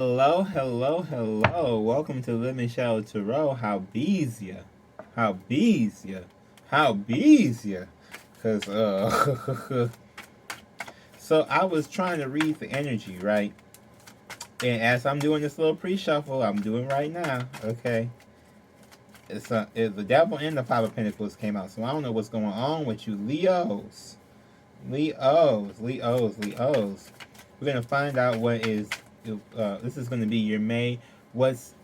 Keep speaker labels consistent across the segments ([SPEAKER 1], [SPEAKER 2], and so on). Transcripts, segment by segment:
[SPEAKER 1] Hello, hello, hello. Welcome to Living Shadow Tarot. How bees ya? How bees ya? How bees ya? Cause so I was trying to read the energy, right? And as I'm doing this little pre-shuffle, I'm doing right now. Okay, it's the Devil and the Five of Pentacles came out, so I don't know what's going on with you, Leos, Leos. We're gonna find out what is. This is gonna be your May. What's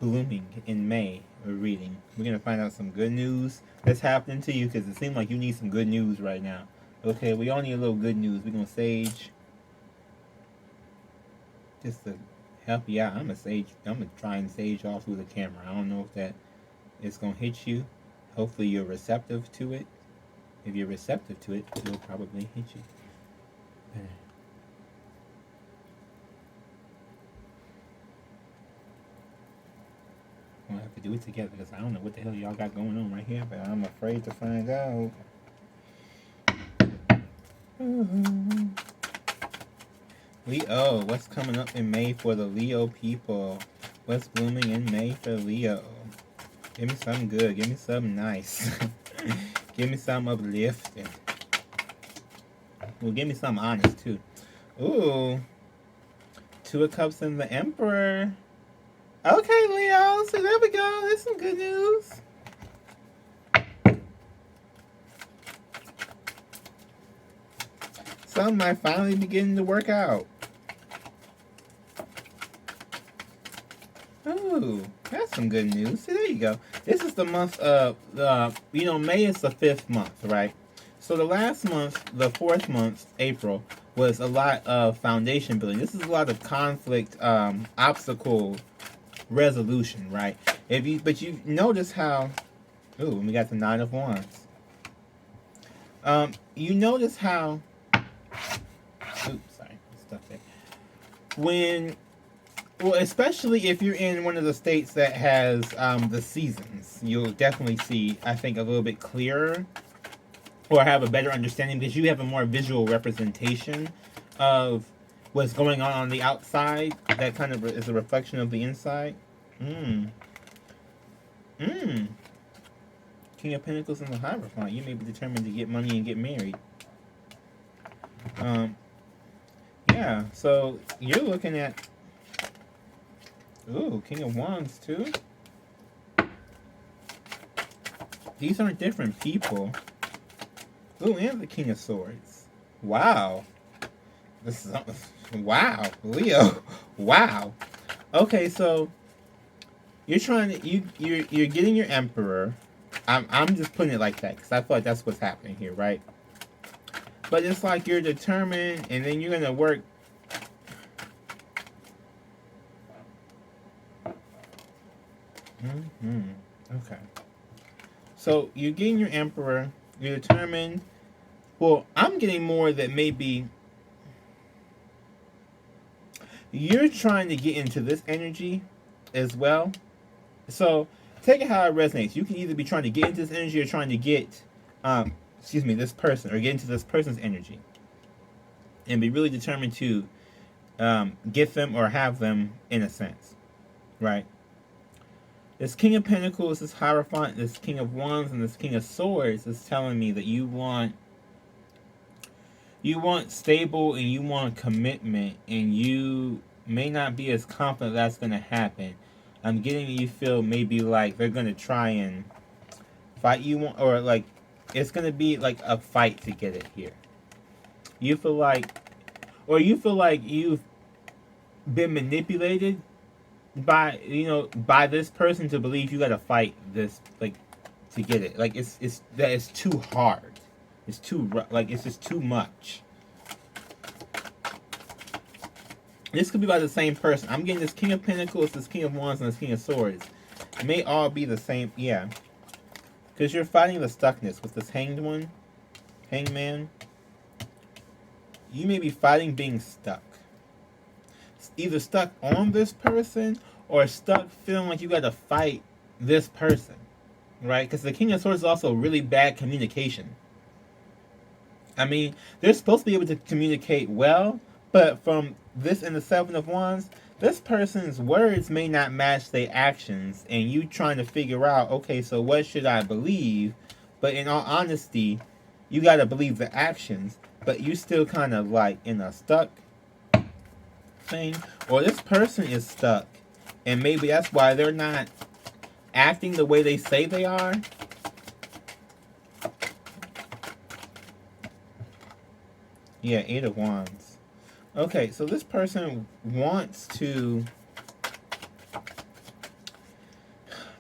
[SPEAKER 1] blooming in May? We're reading. We're gonna find out some good news that's happening to you because it seems like you need some good news right now. Okay, we all need a little good news. We're gonna sage just to help you out. I'm gonna sage. I'm gonna try and sage all through the camera. I don't know if that is gonna hit you. Hopefully you're receptive to it. If you're receptive to it, it'll probably hit you. We'll have to do it together because I don't know what the hell y'all got going on right here, but I'm afraid to find out. Leo, what's coming up in May for the Leo people? What's blooming in May for Leo? Give me something good. Give me something nice. Give me something uplifting. Well, give me something honest, too. Ooh. Two of Cups and the Emperor. Okay, Leo. So there we go. There's some good news. Some might finally be getting to work out. Ooh, that's some good news. See, there you go. This is the month of, May is the 5th month, right? So the last month, the 4th month, April, was a lot of foundation building. This is a lot of conflict, obstacle resolution, right? But you notice how, ooh, we got the Nine of Wands. You notice how, oops, sorry, stuff there. Well, especially if you're in one of the states that has the seasons, you'll definitely see, I think, a little bit clearer or have a better understanding because you have a more visual representation of what's going on the outside. That kind of is a reflection of the inside. King of Pentacles and the Hierophant. You may be determined to get money and get married. Yeah, so you're looking at, ooh, King of Wands too. These aren't different people. Ooh, and the King of Swords. Wow. This is, wow, Leo. Wow. Okay, so you're trying to you're getting your Emperor. I'm just putting it like that because I feel like that's what's happening here, right? But it's like you're determined, and then you're gonna work. Okay. So you're getting your Emperor. You're determined. Well, I'm getting more that maybe you're trying to get into this energy as well. So take it how it resonates. You can either be trying to get into this energy or trying to get, this person or get into this person's energy, and be really determined to get them or have them in a sense, right? This King of Pentacles, this Hierophant, this King of Wands, and this King of Swords is telling me that you want stable and you want commitment, and you may not be as confident that's going to happen. I'm getting you feel maybe like they're going to try and fight you, or like it's going to be like a fight to get it here. You feel like you've been manipulated by this person to believe you got to fight this, like, to get it. Like it's too hard. It's too, like, it's just too much. This could be by the same person. I'm getting this King of Pentacles, this King of Wands, and this King of Swords. It may all be the same, yeah. Because you're fighting the stuckness with this Hanged one, Hangman. You may be fighting being stuck. Either stuck on this person or stuck feeling like you got to fight this person, right? Because the King of Swords is also really bad communication. I mean, they're supposed to be able to communicate well, but from this and the Seven of Wands, this person's words may not match their actions, and you trying to figure out, okay, so what should I believe? But in all honesty, you got to believe the actions, but you still kind of like in a stuck thing, or this person is stuck, and maybe that's why they're not acting the way they say they are. Yeah, Eight of Wands. Okay, so this person wants to.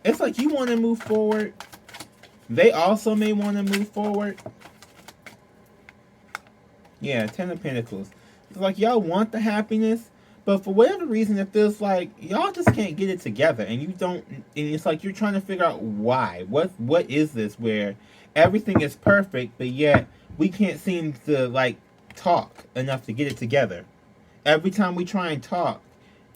[SPEAKER 1] It's like you want to move forward. They also may want to move forward. Yeah, Ten of Pentacles. It's like y'all want the happiness, but for whatever reason, it feels like y'all just can't get it together, and you don't. And it's like you're trying to figure out why. What is this? Where everything is perfect, but yet we can't seem to like talk enough to get it together. Every time we try and talk,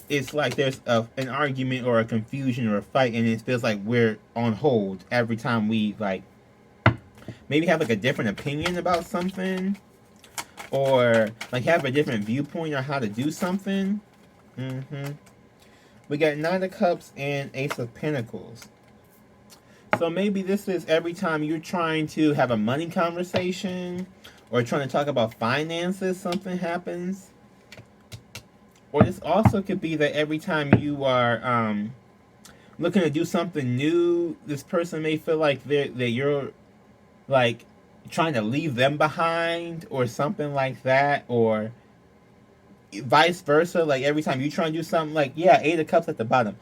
[SPEAKER 1] it's like there's an argument or a confusion or a fight, and it feels like we're on hold every time we like maybe have like a different opinion about something, or like have a different viewpoint on how to do something. We got Nine of Cups and Ace of Pentacles. So maybe this is every time you're trying to have a money conversation or trying to talk about finances, something happens. Or this also could be that every time you are looking to do something new, this person may feel like that you're like trying to leave them behind or something like that, or vice versa. Like every time you try and do something, like yeah, Eight of Cups at the bottom,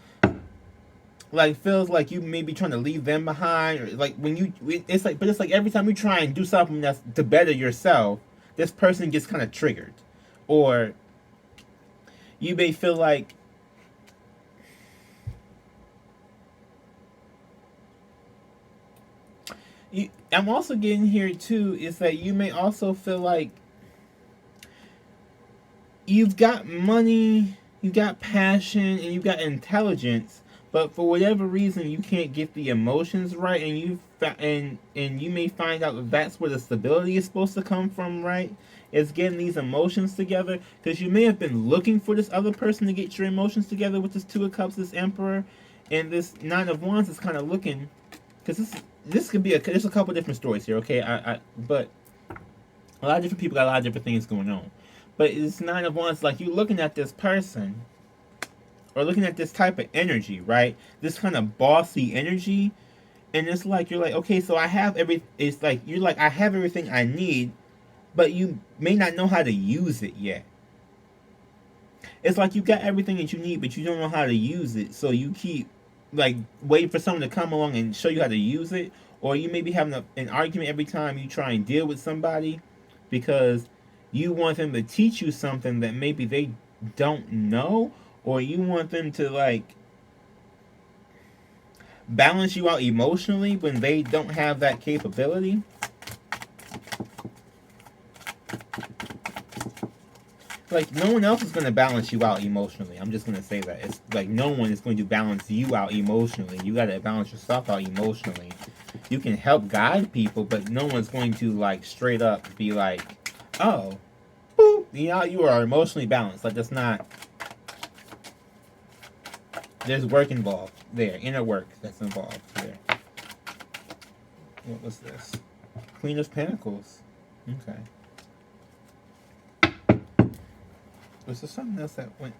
[SPEAKER 1] like feels like you may be trying to leave them behind, or like when you, it's like, but it's like every time you try and do something that's to better yourself, this person gets kind of triggered, or you may feel like I'm also getting here too is that you may also feel like you've got money, you've got passion, and you've got intelligence, but for whatever reason you can't get the emotions right, and you may find out that that's where the stability is supposed to come from, right? Is getting these emotions together, because you may have been looking for this other person to get your emotions together with this Two of Cups, this Emperor, and this Nine of Wands is kind of looking, because this could be there's a couple different stories here, okay? But a lot of different people got a lot of different things going on. But it's Nine of Wands, like you looking at this person or looking at this type of energy, right? This kind of bossy energy, and it's like you're like, okay, so I have it's like you're like, I have everything I need, but you may not know how to use it yet. It's like you got everything that you need, but you don't know how to use it, so you keep like waiting for someone to come along and show you how to use it, or you may be having an argument every time you try and deal with somebody because you want them to teach you something that maybe they don't know, or you want them to like balance you out emotionally when they don't have that capability. Like no one else is going to balance you out emotionally. I'm just going to say that. It's like no one is going to balance you out emotionally. You got to balance yourself out emotionally. You can help guide people, but no one's going to like straight up be like, oh, boop, you are emotionally balanced. Like that's not. There's work involved there, inner work that's involved there. What was this? Queen of Pentacles. Okay. Was there something else that went?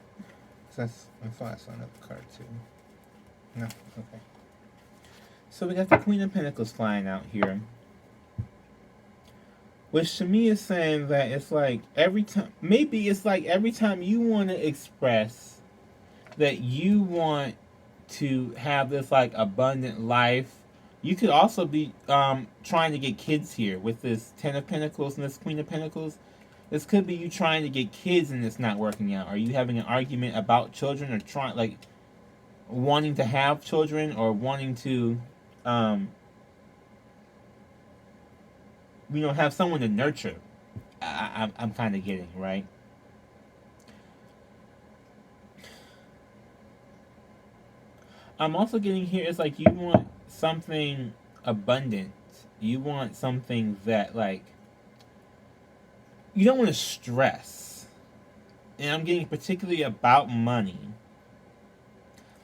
[SPEAKER 1] I thought I saw another card too. No. Okay. So we got the Queen of Pentacles flying out here, which to me is saying that it's like every time, maybe it's like every time you want to express that you want to have this like abundant life, you could also be trying to get kids here with this Ten of Pentacles and this Queen of Pentacles. This could be you trying to get kids and it's not working out. Are you having an argument about children, or trying like wanting to have children, or wanting to have someone to nurture? I'm kind of getting, right? I'm also getting here, it's like you want something abundant. You want something that like you don't want to stress. and I'm getting particularly about money.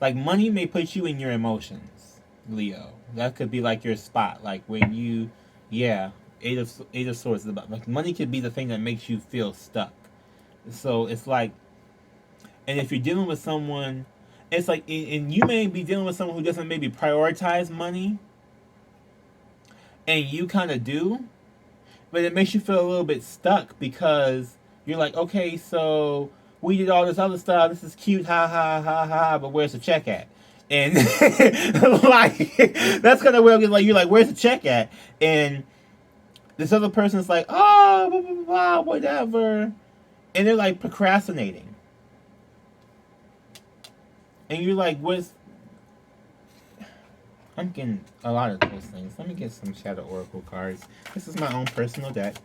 [SPEAKER 1] Like, money may put you in your emotions, Leo. That could be like your spot. Like when you, yeah, eight of swords is about, like, money could be the thing that makes you feel stuck. So it's like, and if you're dealing with someone, it's like, and you may be dealing with someone who doesn't maybe prioritize money, and you kind of do, but it makes you feel a little bit stuck because you're like, okay, so we did all this other stuff. This is cute, ha ha ha ha. But where's the check at? And like, that's kind of where like, you're like, where's the check at? And this other person's like, oh, blah, blah, blah, whatever, and they're like procrastinating, and you're like, what's? I'm getting a lot of those things. Let me get some Shadow Oracle cards. This is my own personal deck.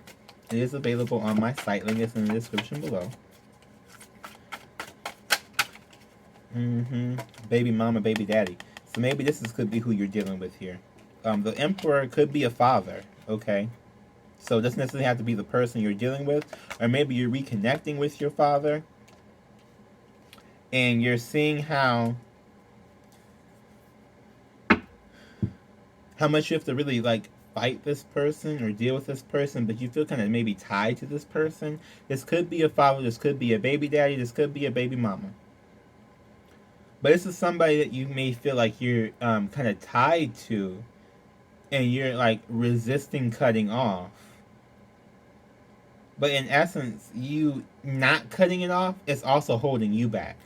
[SPEAKER 1] It is available on my site. Link is in the description below. Baby mama, baby daddy. So maybe this could be who you're dealing with here. The Emperor could be a father, okay? So it doesn't necessarily have to be the person you're dealing with. Or maybe you're reconnecting with your father. And you're seeing how much you have to really, like, fight this person or deal with this person, but you feel kind of maybe tied to this person. This could be a father, this could be a baby daddy, this could be a baby mama. But this is somebody that you may feel like you're kind of tied to, and you're like resisting cutting off. But in essence, you not cutting it off is also holding you back.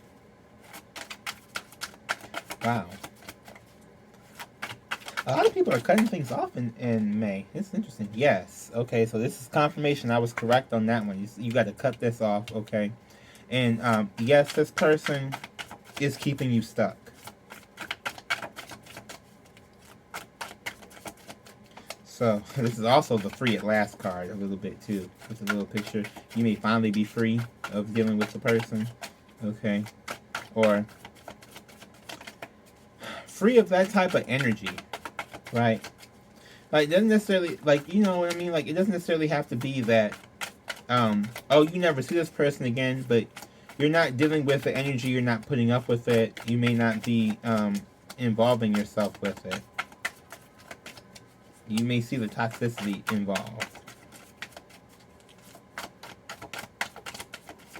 [SPEAKER 1] Wow. A lot of people are cutting things off in May. It's interesting. Yes. Okay, so this is confirmation. I was correct on that one. You got to cut this off, okay? And yes, this person is keeping you stuck. So this is also the free at last card a little bit too. It's a little picture. You may finally be free of dealing with the person, okay? Or free of that type of energy. Right. Like, it doesn't necessarily, like, you know what I mean? Like, it doesn't necessarily have to be that, oh, you never see this person again, but you're not dealing with the energy, you're not putting up with it, you may not be, involving yourself with it. You may see the toxicity involved.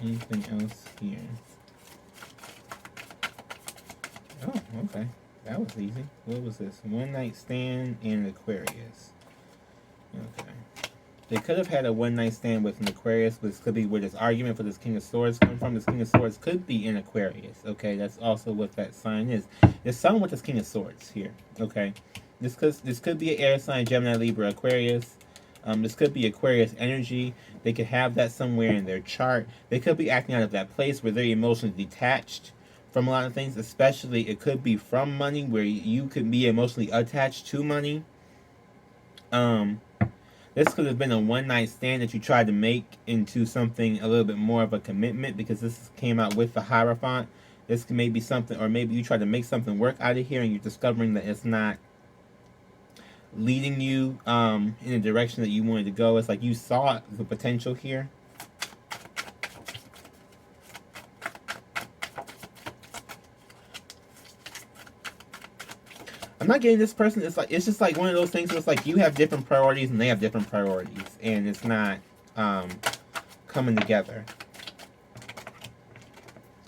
[SPEAKER 1] Anything else here? Oh, okay. That was easy. What was this? One night stand and Aquarius. Okay. They could have had a one night stand with an Aquarius, but this could be where this argument for this King of Swords come from. This King of Swords could be in Aquarius. Okay, that's also what that sign is. There's someone with this King of Swords here. Okay. This could be an air sign, Gemini, Libra, Aquarius. This could be Aquarius energy. They could have that somewhere in their chart. They could be acting out of that place where they're emotionally detached from a lot of things, especially it could be from money, where you could be emotionally attached to money. This could have been a one-night stand that you tried to make into something a little bit more of a commitment, because this came out with the Hierophant. This may be something, or maybe you try to make something work out of here and you're discovering that it's not leading you in the direction that you wanted to go. It's like you saw the potential here. I'm not getting this person. It's just like one of those things where it's like you have different priorities and they have different priorities, and it's not coming together.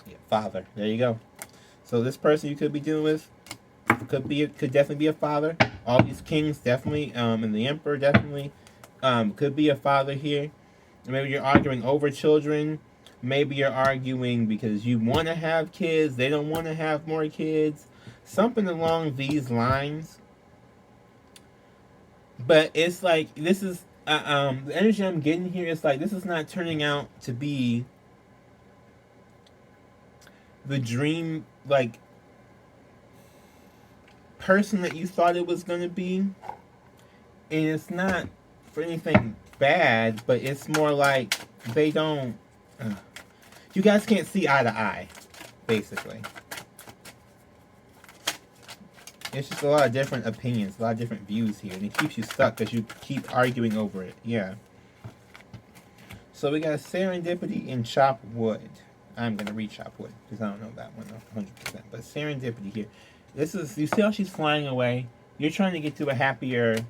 [SPEAKER 1] Yeah, father. There you go. So this person you could be dealing with could definitely be a father. All these kings definitely, and the emperor definitely could be a father here. Maybe you're arguing over children. Maybe you're arguing because you want to have kids. They don't want to have more kids. Something along these lines. But it's like, this is, the energy I'm getting here is like, this is not turning out to be the dream, like, person that you thought it was going to be. And it's not for anything bad, but it's more like they don't, you guys can't see eye to eye, basically. It's just a lot of different opinions, a lot of different views here, and it keeps you stuck because you keep arguing over it. Yeah. So we got serendipity and chop wood. I'm gonna reach out for it because I don't know that one 100%. But serendipity here. This is, you see how she's flying away. You're trying to get to a happier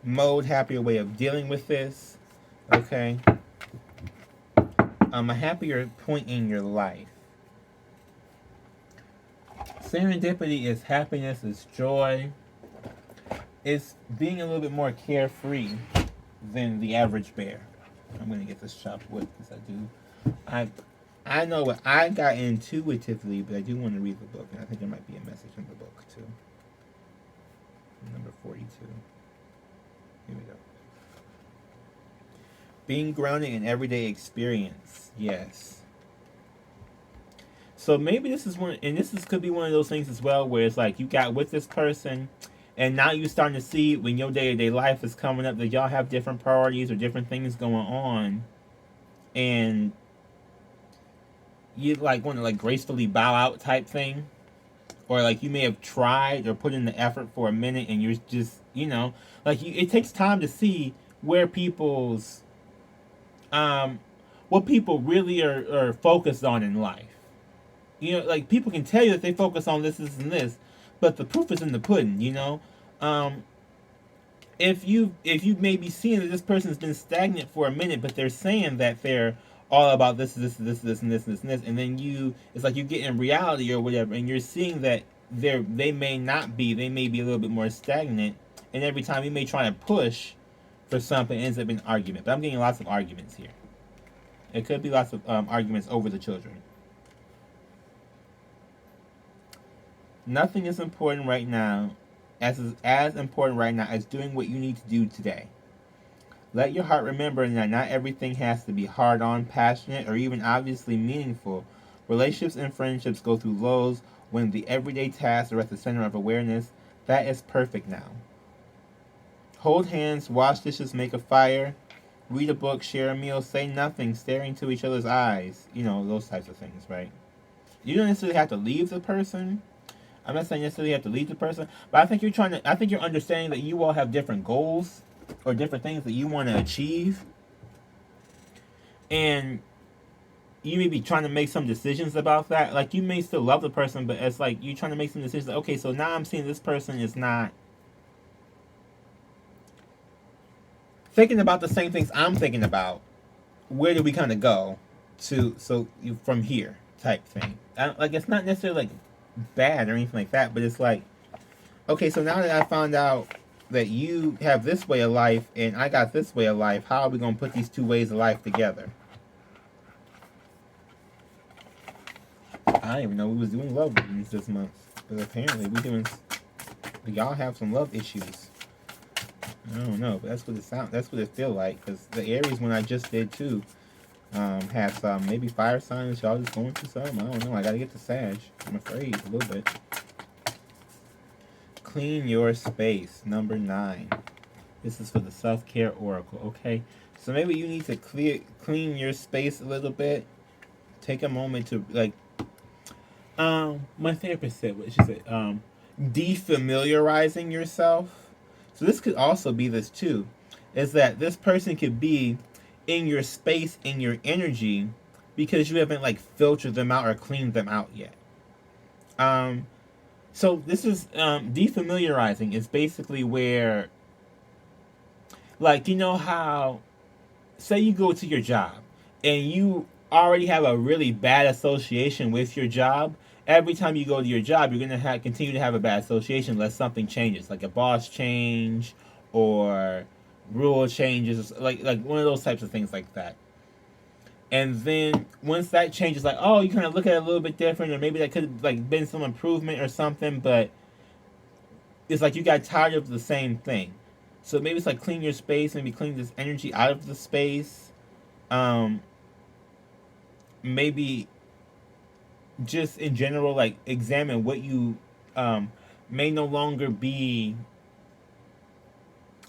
[SPEAKER 1] mode, happier way of dealing with this. Okay. A happier point in your life. Serendipity is happiness, is joy, it's being a little bit more carefree than the average bear. I'm gonna get this chopped wood because I know what I got intuitively, but I do want to read the book, and I think there might be a message in the book too. Number 42. Here we go. Being grounded in everyday experience. Yes. So maybe this is one, and could be one of those things as well, where it's like you got with this person, and now you're starting to see when your day to day life is coming up that y'all have different priorities or different things going on, and you like want to like gracefully bow out type thing, or like you may have tried or put in the effort for a minute, and you're just like it takes time to see where people's what people really are focused on in life. Like people can tell you that they focus on this, and this, but the proof is in the pudding. If you maybe seeing that this person's been stagnant for a minute, but they're saying that they're all about this, and then it's like you get in reality or whatever, and you're seeing that they may not be, they may be a little bit more stagnant, and every time you may try to push for something, it ends up in an argument. But I'm getting lots of arguments here. It could be lots of arguments over the children. Nothing is important right now, as important right now as doing what you need to do today. Let your heart remember that not everything has to be hard on, passionate, or even obviously meaningful. Relationships and friendships go through lows when the everyday tasks are at the center of awareness. That is perfect now. Hold hands, wash dishes, make a fire, read a book, share a meal, say nothing, staring into each other's eyes. Those types of things, right? You don't necessarily have to leave the person. I'm not saying necessarily you have to leave the person, but I think you're understanding that you all have different goals or different things that you want to achieve. And you may be trying to make some decisions about that. Like, you may still love the person, but it's like you're trying to make some decisions. Like, okay, so now I'm seeing this person is not thinking about the same things I'm thinking about. Where do we kind of go from here type thing? Like, it's not necessarily like bad or anything like that, but it's like, okay, so now that I found out that you have this way of life and I got this way of life, how are we going to put these two ways of life together? I didn't even know we was doing love readings this month, but apparently y'all have some love issues. I don't know, but that's what it feel like, because the Aries one I just did too had some maybe fire signs. Y'all just going through something. I don't know. I gotta get to Sag. I'm afraid a little bit. Clean your space. Number 9. This is for the self-care oracle. Okay, so maybe you need to clean your space a little bit. Take a moment to my therapist said what she said. Defamiliarizing yourself. So this could also be this too, is that this person could be in your space, in your energy, because you haven't like filtered them out or cleaned them out yet. So this is defamiliarizing is basically where, like, how, say you go to your job and you already have a really bad association with your job. Every time you go to your job, you're gonna continue to have a bad association unless something changes, like a boss change or rule changes, like one of those types of things like that. And then once that changes, like, oh, you kind of look at it a little bit different, or maybe that could have like been some improvement or something, but it's like you got tired of the same thing. So maybe it's like clean your space, maybe clean this energy out of the space. Maybe just in general, like, examine what you may no longer be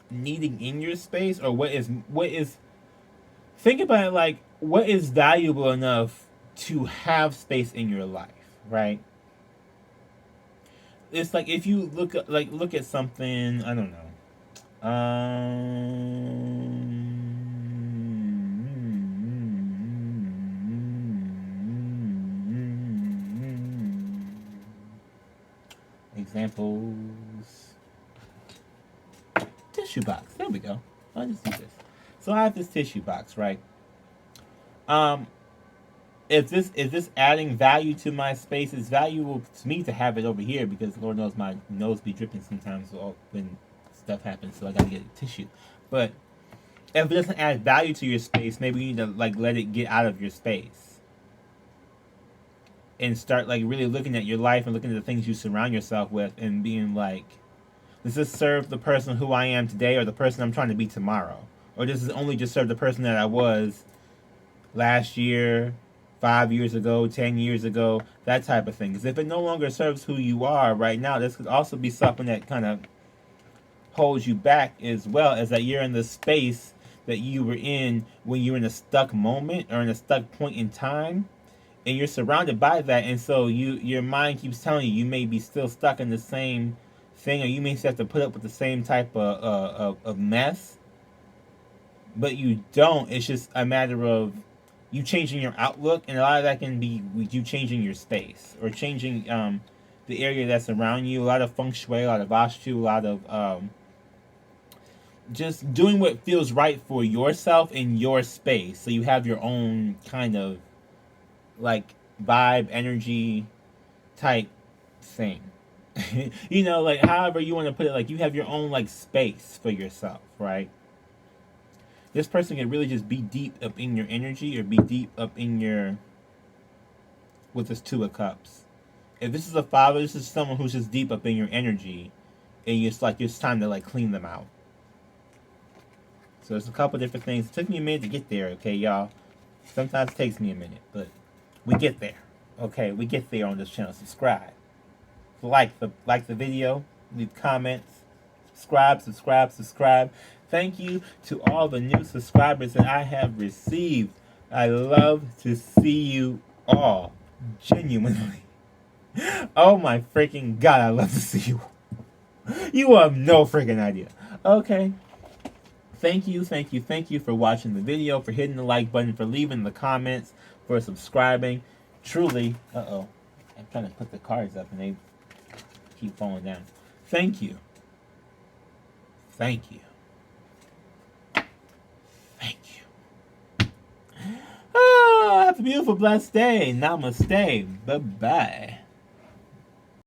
[SPEAKER 1] needing in your space, or what is think about it, like, what is valuable enough to have space in your life, right? It's like if you look at something, I don't know, Examples. Tissue box. There we go. I'll just do this. So I have this tissue box, right? Um, is this adding value to my space? It's valuable to me to have it over here because Lord knows my nose be dripping sometimes when stuff happens, so I gotta get tissue. But if it doesn't add value to your space, maybe you need to like let it get out of your space and start like really looking at your life and looking at the things you surround yourself with and being like, does this serve the person who I am today or the person I'm trying to be tomorrow? Or does this only just serve the person that I was last year, 5 years ago, 10 years ago, that type of thing? Because if it no longer serves who you are right now, this could also be something that kind of holds you back as well, as that you're in the space that you were in when you were in a stuck moment or in a stuck point in time, and you're surrounded by that, and so your mind keeps telling you you may be still stuck in the same thing, or you may still have to put up with the same type of mess, but you don't. It's just a matter of you changing your outlook, and a lot of that can be with you changing your space or changing the area that's around you. A lot of feng shui, a lot of vastu, a lot of just doing what feels right for yourself in your space, so you have your own kind of like vibe, energy type thing. Like however you want to put it, like you have your own like space for yourself, right? This person can really just be deep up in your energy or be deep up in your, with this Two of Cups. If this is a father, this is someone who's just deep up in your energy, and it's like it's time to like clean them out. So there's a couple different things. It took me a minute to get there, okay, y'all? Sometimes it takes me a minute, but we get there. Okay, we get there on this channel. Subscribe. Like the video. Leave comments. Subscribe. Thank you to all the new subscribers that I have received. I love to see you all. Genuinely. Oh my freaking God, I love to see you. You have no freaking idea. Okay. Thank you for watching the video, for hitting the like button, for leaving the comments, for subscribing. Truly, I'm trying to put the cards up and they keep falling down. Thank you. Have a beautiful, blessed day. Namaste. Bye-bye.